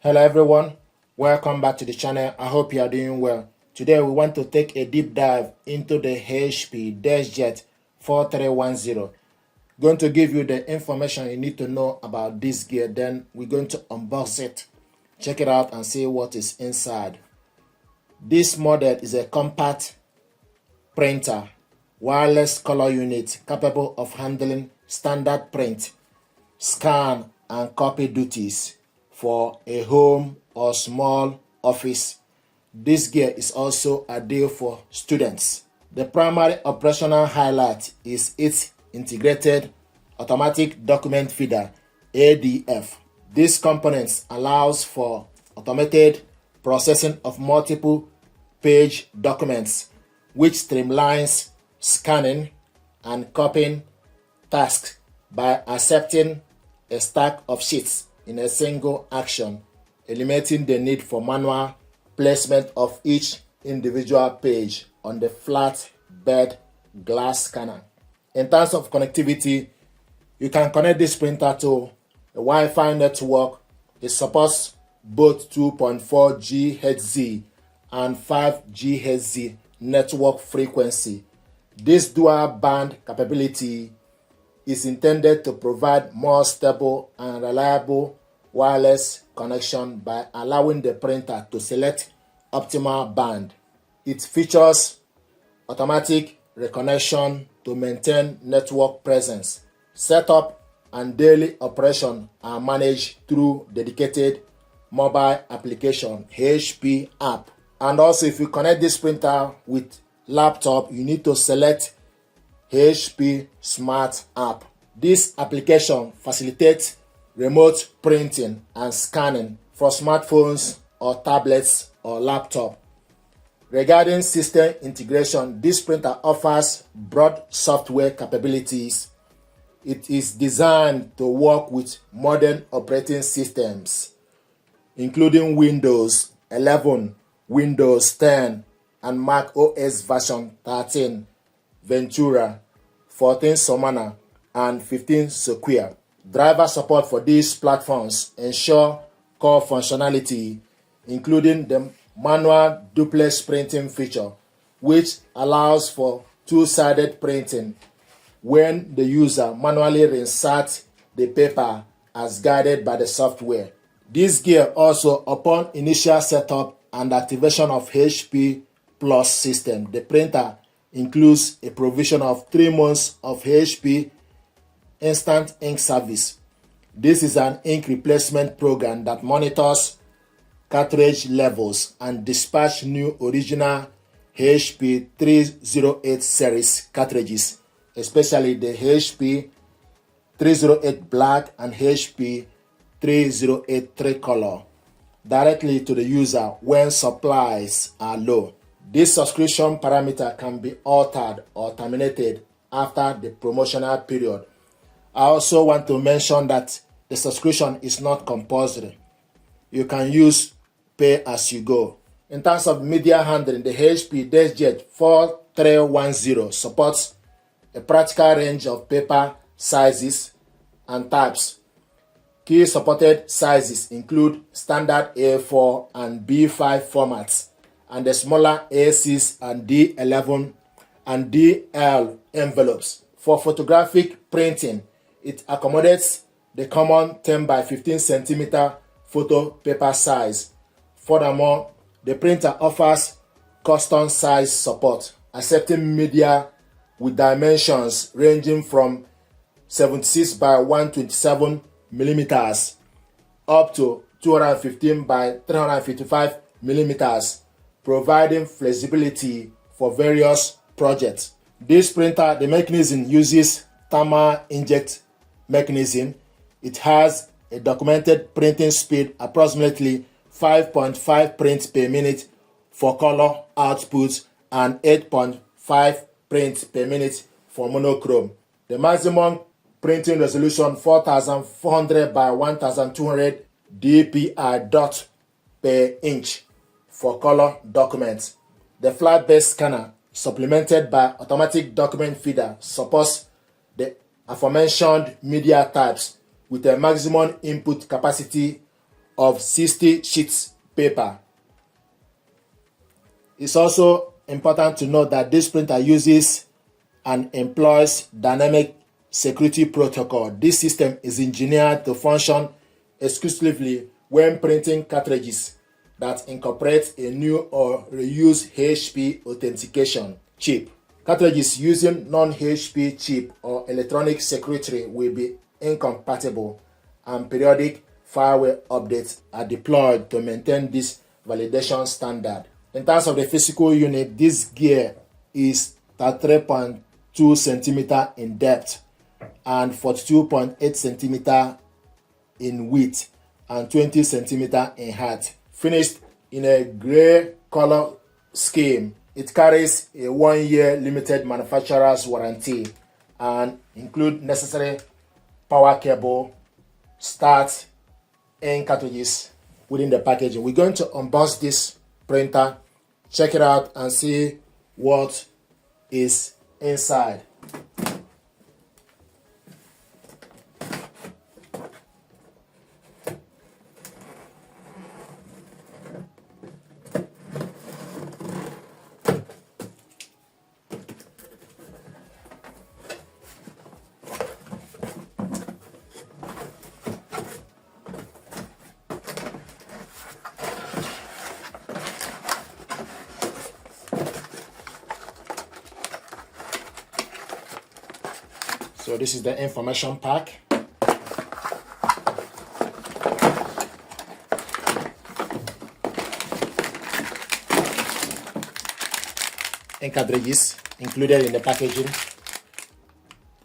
Hello everyone, welcome back to the channel. I hope you are doing well. Today we want to take a deep dive into the HP Deskjet 4310. Going to give you the information you need to know about this gear, then we're going to unbox it, check it out and see what is inside. This model is a compact printer, wireless color unit capable of handling standard print, scan and copy duties for a home or small office. This gear is also ideal for students. The primary operational highlight is its integrated automatic document feeder (ADF). This component allows for automated processing of multiple page documents, which streamlines scanning and copying tasks by accepting a stack of sheets in a single action, eliminating the need for manual placement of each individual page on the flat bed glass scanner. In terms of connectivity, you can connect this printer to a Wi-Fi network. It supports both 2.4 GHz and 5 GHz network frequency. This dual band capability is intended to provide more stable and reliable wireless connection by allowing the printer to select optimal band. It features automatic reconnection to maintain network presence. Setup and daily operation are managed through dedicated mobile application HP app. And also, if you connect this printer with laptop, you need to select HP Smart App. This application facilitates remote printing and scanning for smartphones or tablets or laptop. Regarding system integration, this printer offers broad software capabilities. It is designed to work with modern operating systems, including Windows 11, Windows 10, and Mac OS version 13, Ventura, 14 Somana, and 15 Sequoia. Driver support for these platforms ensure core functionality, including the manual duplex printing feature, which allows for two-sided printing when the user manually reinserts the paper as guided by the software. This gear also, upon initial setup and activation of HP Plus system, the printer includes a provision of 3 months of HP Instant Ink Service. This is an ink replacement program that monitors cartridge levels and dispatch new original HP 308 series cartridges, especially the HP 308 Black and HP 308 Tricolor, directly to the user when supplies are low. This subscription parameter can be altered or terminated after the promotional period. I also want to mention that the subscription is not compulsory. You can use pay as you go. In terms of media handling, the HP Deskjet 4310 supports a practical range of paper sizes and types. Key supported sizes include standard A4 and B5 formats, and the smaller A6 and D11 and DL envelopes. For photographic printing, it accommodates the common 10 by 15 cm photo paper size. Furthermore, the printer offers custom size support, accepting media with dimensions ranging from 76 by 127 millimeters up to 215 by 355 millimeters, providing flexibility for various projects. This printer, the mechanism uses thermal inject mechanism. It has a documented printing speed approximately 5.5 prints per minute for color output and 8.5 prints per minute for monochrome. The maximum printing resolution 4400 by 1200 dpi dot per inch for color documents. The flat-bed scanner, supplemented by automatic document feeder, supports aforementioned media types with a maximum input capacity of 60 sheets paper. It's also important to note that this printer uses and employs dynamic security protocol. This system is engineered to function exclusively when printing cartridges that incorporate a new or reused HP authentication chip. Cartridges using non-HP chip or electronic circuitry will be incompatible, and periodic firmware updates are deployed to maintain this validation standard. In terms of the physical unit, this gear is 33.2 centimeter in depth and 42.8 centimeter in width and 20 centimeter in height. Finished in a gray color scheme. It carries a 1-year limited manufacturer's warranty and include necessary power cable, start, and cartridges within the packaging. We're going to unbox this printer, check it out, and see what is inside. So this is the information pack. And cartridges included in the packaging.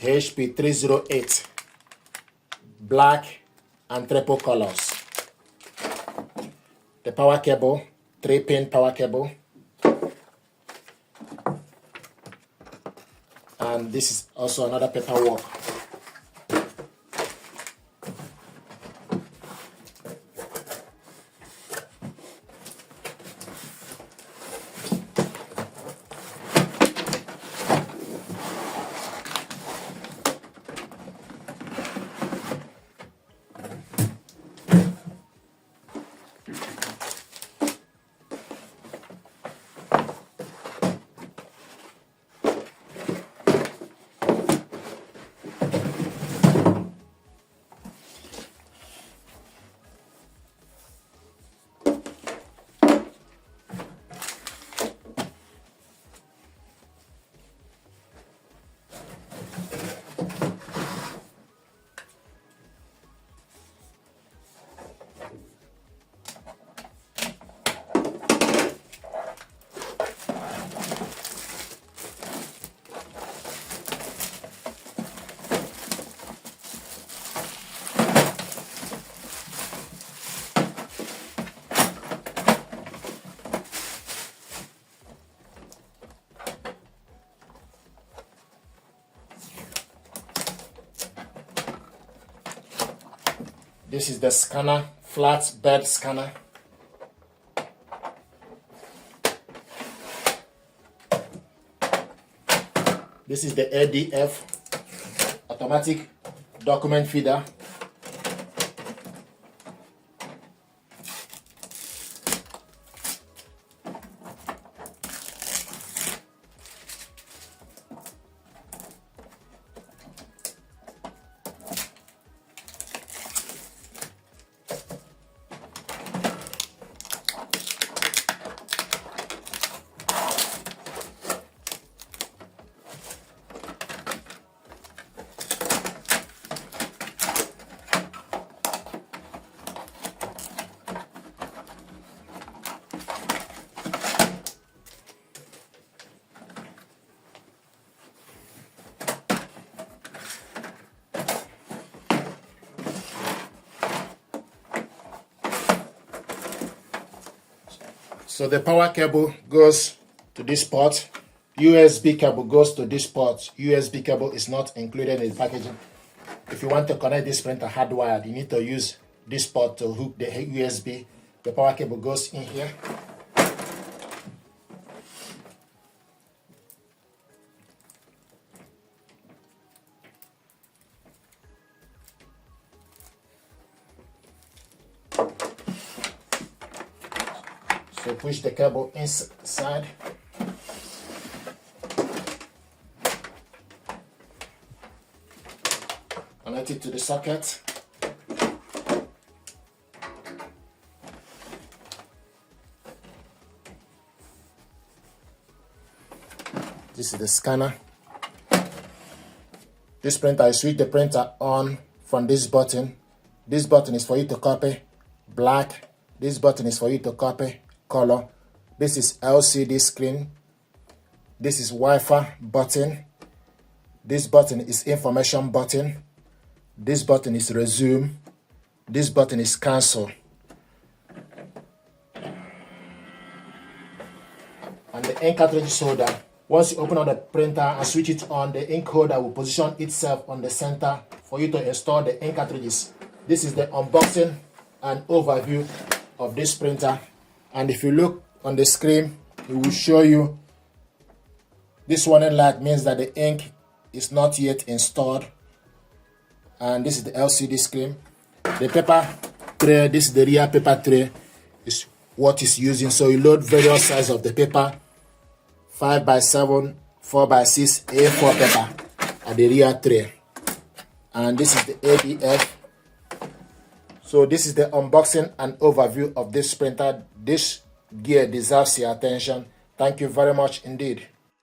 HP 308, black and triple colors. The power cable, 3-pin power cable. And this is also another paperwork. This is the scanner, flat bed scanner. This is the ADF, automatic document feeder. So the power cable goes to this port. USB cable goes to this port. USB cable is not included in the packaging. If you want to connect this printer hardwired, you need to use this port to hook the USB. The power cable goes in here. So push the cable inside. Connect it to the socket. This is the scanner. This printer, I switch the printer on from this button. This button is for you to copy black. This button is for you to copy color. This is LCD screen. This is Wi-Fi button. This button is information button. This button is resume. This button is cancel. And the ink cartridge holder. Once you open up the printer and switch it on, the ink holder will position itself on the center for you to install the ink cartridges. This is the unboxing and overview of this printer. And if you look on the screen, it will show you this warning light means that the ink is not yet installed. And this is the LCD screen. The paper tray, this is the rear paper tray, is what is using. So you load various sizes of the paper. 5x7, 4x6, A4 paper at the rear tray. And this is the ABF. So this is the unboxing and overview of this printer. This gear deserves your attention. Thank you very much indeed.